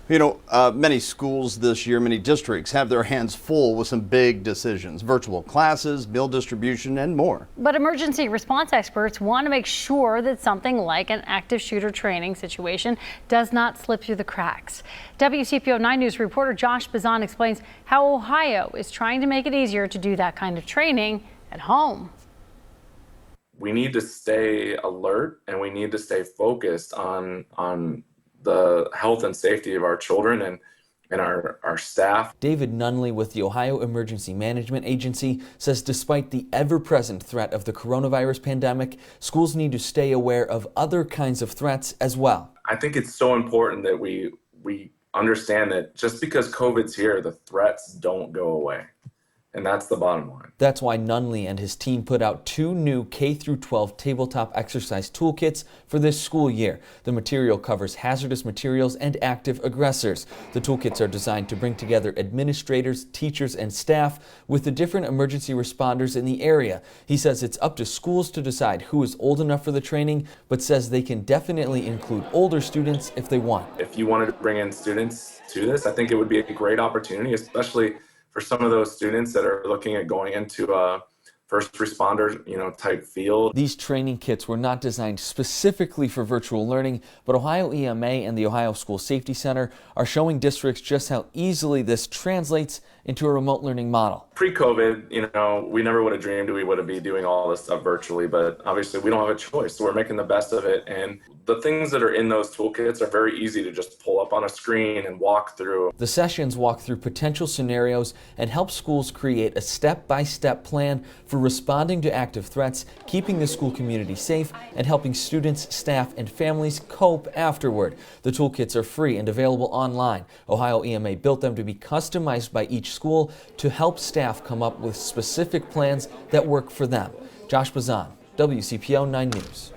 Many schools this year, many districts have their hands full with some big decisions, virtual classes, meal distribution, and more. But emergency response experts want to make sure that something like an active shooter training situation does not slip through the cracks. WCPO 9 News reporter Josh Bazan explains how Ohio is trying to make it easier to do that kind of training at home. We need to stay alert and we need to stay focused on the health and safety of our children and our staff. David Nunley with the Ohio Emergency Management Agency says despite the ever-present threat of the coronavirus pandemic, schools need to stay aware of other kinds of threats as well. I think it's so important that we understand that just because COVID's here, the threats don't go away. And that's the bottom line. That's why Nunley and his team put out 2 new K-12 tabletop exercise toolkits for this school year. The material covers hazardous materials and active aggressors. The toolkits are designed to bring together administrators, teachers, and staff with the different emergency responders in the area. He says it's up to schools to decide who is old enough for the training, but says they can definitely include older students if they want. If you wanted to bring in students to this, I think it would be a great opportunity, especially for some of those students that are looking at going into a first responder, type field. These training kits were not designed specifically for virtual learning, but Ohio EMA and the Ohio School Safety Center are showing districts just how easily this translates into a remote learning model. Pre-COVID, we never would have dreamed we would be doing all this stuff virtually, but obviously we don't have a choice, so we're making the best of it. And the things that are in those toolkits are very easy to just pull up on a screen and walk through. The sessions walk through potential scenarios and help schools create a step-by-step plan for responding to active threats, keeping the school community safe, and helping students, staff, and families cope afterward. The toolkits are free and available online. Ohio EMA built them to be customized by each school to help staff come up with specific plans that work for them. Josh Bazan, WCPO 9 News.